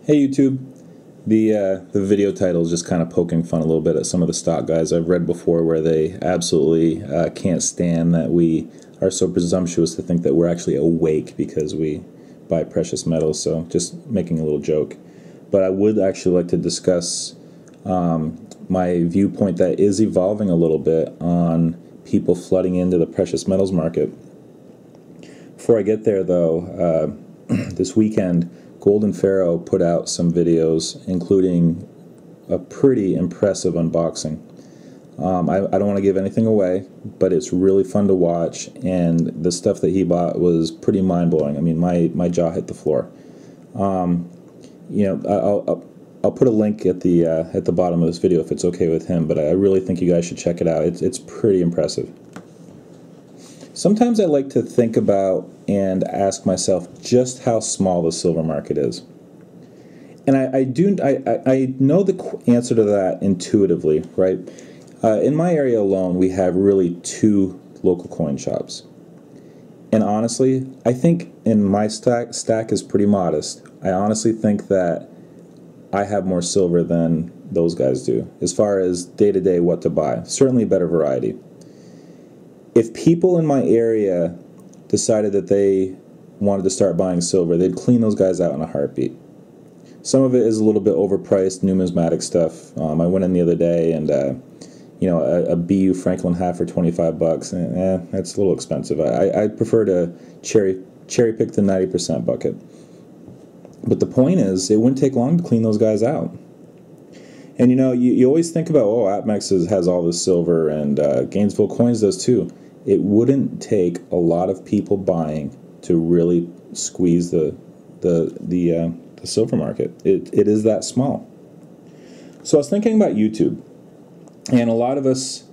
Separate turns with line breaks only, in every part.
Hey YouTube, the video title is just kind of poking fun a little bit at some of the stock guys I've read before where they absolutely can't stand that we are so presumptuous to think that we're actually awake because we buy precious metals, so just making a little joke. But I would actually like to discuss my viewpoint that is evolving a little bit on people flooding into the precious metals market. Before I get there though, this weekend Golden Pharaoh put out some videos, including a pretty impressive unboxing. I don't want to give anything away, but it's really fun to watch, and the stuff that he bought was pretty mind-blowing. I mean, my jaw hit the floor. I'll put a link at the bottom of this video if it's okay with him, but I really think you guys should check it out. It's pretty impressive. Sometimes I like to think about and ask myself just how small the silver market is. And I know the answer to that intuitively, right? In my area alone, we have really 2 local coin shops. And honestly, I think in my stack is pretty modest. I honestly think that I have more silver than those guys do, as far as day-to-day what to buy. Certainly a better variety. If people in my area decided that they wanted to start buying silver, they'd clean those guys out in a heartbeat. Some of it is a little bit overpriced, numismatic stuff. I went in the other day and, a BU Franklin half for $25. That's a little expensive. I prefer to cherry pick the 90% bucket. But the point is, it wouldn't take long to clean those guys out. And you always think about, APMEX has all this silver, and Gainesville Coins does too. It wouldn't take a lot of people buying to really squeeze the silver market. It is that small. So I was thinking about YouTube, and a lot of us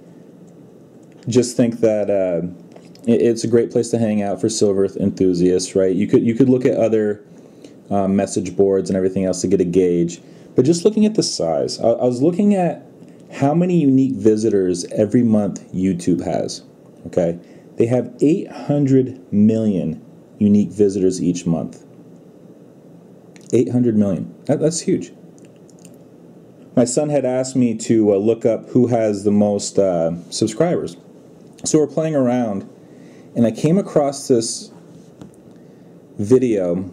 just think that it's a great place to hang out for silver enthusiasts, right? You could look at other message boards and everything else to get a gauge. But just looking at the size, I was looking at how many unique visitors every month YouTube has. Okay, they have 800 million unique visitors each month. 800 million. That's huge. My son had asked me to look up who has the most subscribers. So we're playing around, and I came across this video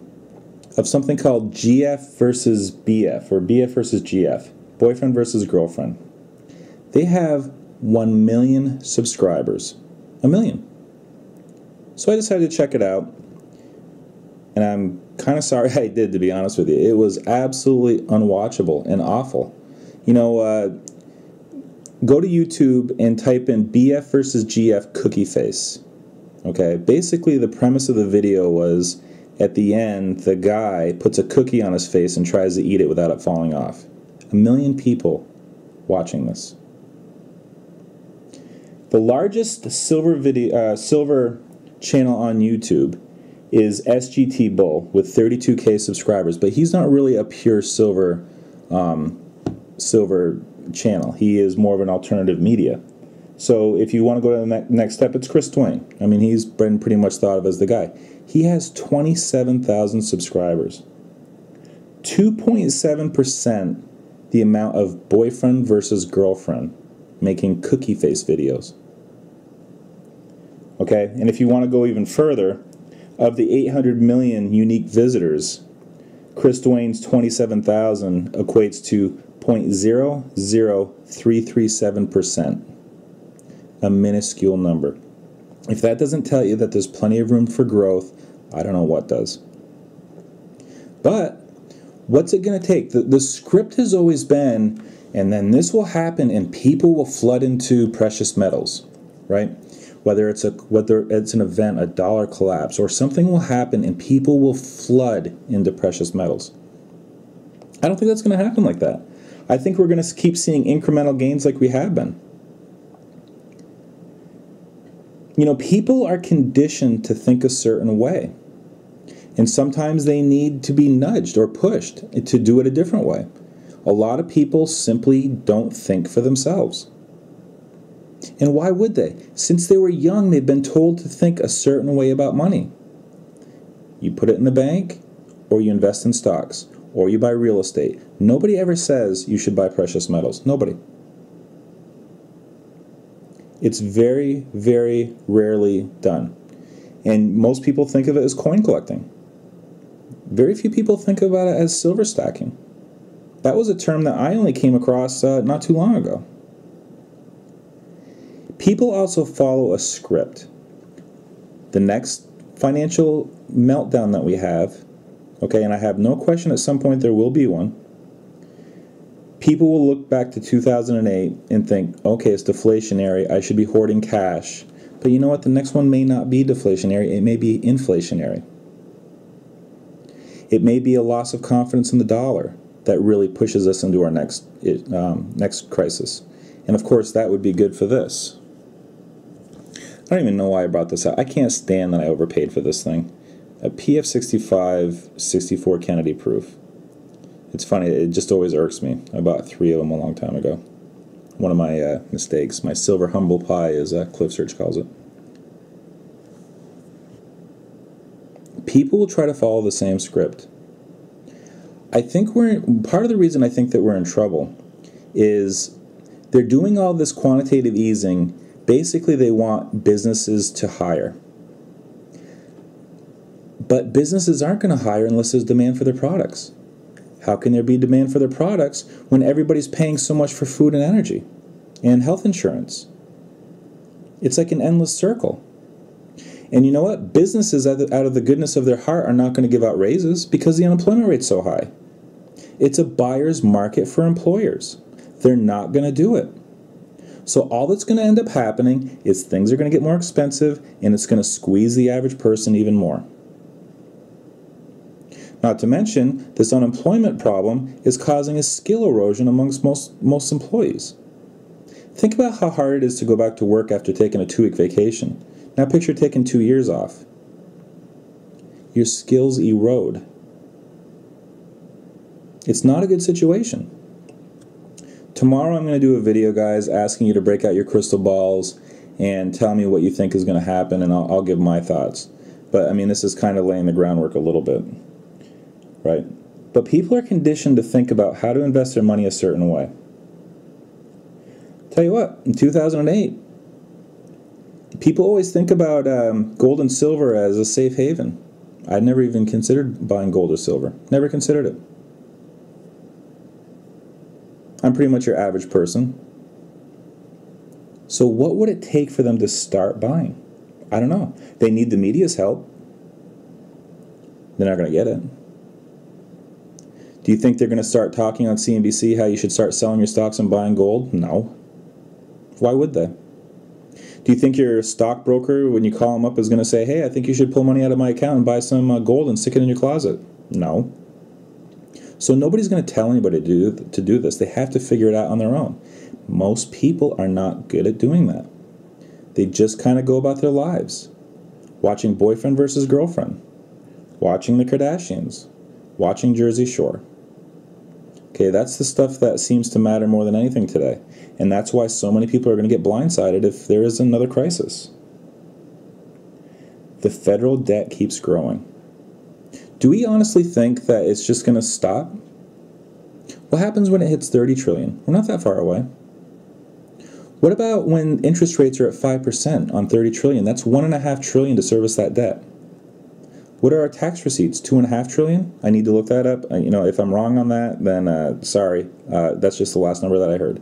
of something called GF versus BF, or BF versus GF, boyfriend versus girlfriend. They have 1 million subscribers. 1 million. So I decided to check it out, and I'm kind of sorry I did, to be honest with you. It was absolutely unwatchable and awful. Go to YouTube and type in BF versus GF cookie face. Okay, basically the premise of the video was, at the end, the guy puts a cookie on his face and tries to eat it without it falling off. 1 million people watching this. The largest silver channel on YouTube is SGT Bull with 32K subscribers, but he's not really a pure silver channel. He is more of an alternative media. So if you want to go to the next step, it's Chris Twain. I mean, he's been pretty much thought of as the guy. He has 27,000 subscribers. 2.7% the amount of boyfriend versus girlfriend making cookie face videos. Okay, and if you want to go even further, of the 800 million unique visitors, Chris Twain's 27,000 equates to 0.00337%. A minuscule number. If that doesn't tell you that there's plenty of room for growth, I don't know what does. But what's it going to take? The script has always been, and then this will happen and people will flood into precious metals, right? Whether it's an event, a dollar collapse, or something will happen and people will flood into precious metals. I don't think that's going to happen like that. I think we're going to keep seeing incremental gains like we have been. People are conditioned to think a certain way. And sometimes they need to be nudged or pushed to do it a different way. A lot of people simply don't think for themselves. And why would they? Since they were young, they've been told to think a certain way about money. You put it in the bank, or you invest in stocks, or you buy real estate, nobody ever says you should buy precious metals. Nobody. It's very, very rarely done. And most people think of it as coin collecting. Very few people think about it as silver stacking. That was a term that I only came across not too long ago. People also follow a script. The next financial meltdown that we have, okay, and I have no question at some point there will be one, people will look back to 2008 and think, okay, it's deflationary, I should be hoarding cash. But you know what? The next one may not be deflationary, it may be inflationary. It may be a loss of confidence in the dollar that really pushes us into our next crisis. And of course, that would be good for this. I don't even know why I brought this up. I can't stand that I overpaid for this thing. A PF65 64 Kennedy proof. It's funny, it just always irks me. I bought 3 of them a long time ago. One of my mistakes. My silver humble pie, as Cliff Search calls it. People will try to follow the same script. I think part of the reason I think that we're in trouble is they're doing all this quantitative easing. Basically, they want businesses to hire. But businesses aren't going to hire unless there's demand for their products. How can there be demand for their products when everybody's paying so much for food and energy and health insurance? It's like an endless circle. And you know what? Businesses, out of the goodness of their heart, are not going to give out raises because the unemployment rate's so high. It's a buyer's market for employers. They're not going to do it. So all that's going to end up happening is things are going to get more expensive, and it's going to squeeze the average person even more. Not to mention, this unemployment problem is causing a skill erosion amongst most employees. Think about how hard it is to go back to work after taking a 2-week vacation. Now picture taking 2 years off. Your skills erode. It's not a good situation. Tomorrow I'm going to do a video, guys, asking you to break out your crystal balls and tell me what you think is going to happen, and I'll give my thoughts. But, I mean, this is kind of laying the groundwork a little bit, right? But people are conditioned to think about how to invest their money a certain way. Tell you what, in 2008, people always think about gold and silver as a safe haven. I'd never even considered buying gold or silver. Never considered it. I'm pretty much your average person. So what would it take for them to start buying? I don't know. They need the media's help. They're not going to get it. Do you think they're going to start talking on CNBC how you should start selling your stocks and buying gold? No. Why would they? Do you think your stockbroker, when you call him up, is going to say, hey, I think you should pull money out of my account and buy some gold and stick it in your closet? No. So nobody's going to tell anybody to do this. They have to figure it out on their own. Most people are not good at doing that. They just kind of go about their lives. Watching Boyfriend versus Girlfriend. Watching the Kardashians. Watching Jersey Shore. Okay, that's the stuff that seems to matter more than anything today. And that's why so many people are going to get blindsided if there is another crisis. The federal debt keeps growing. Do we honestly think that it's just going to stop? What happens when it hits 30 trillion? We're not that far away. What about when interest rates are at 5% on 30 trillion? That's $1.5 trillion to service that debt. What are our tax receipts? $2.5 trillion? I need to look that up. If I'm wrong on that, then sorry. That's just the last number that I heard.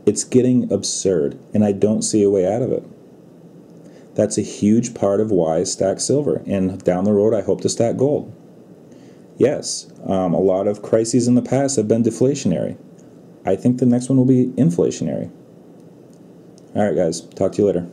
It's getting absurd, and I don't see a way out of it. That's a huge part of why I stack silver, and down the road I hope to stack gold. Yes, a lot of crises in the past have been deflationary. I think the next one will be inflationary. All right, guys. Talk to you later.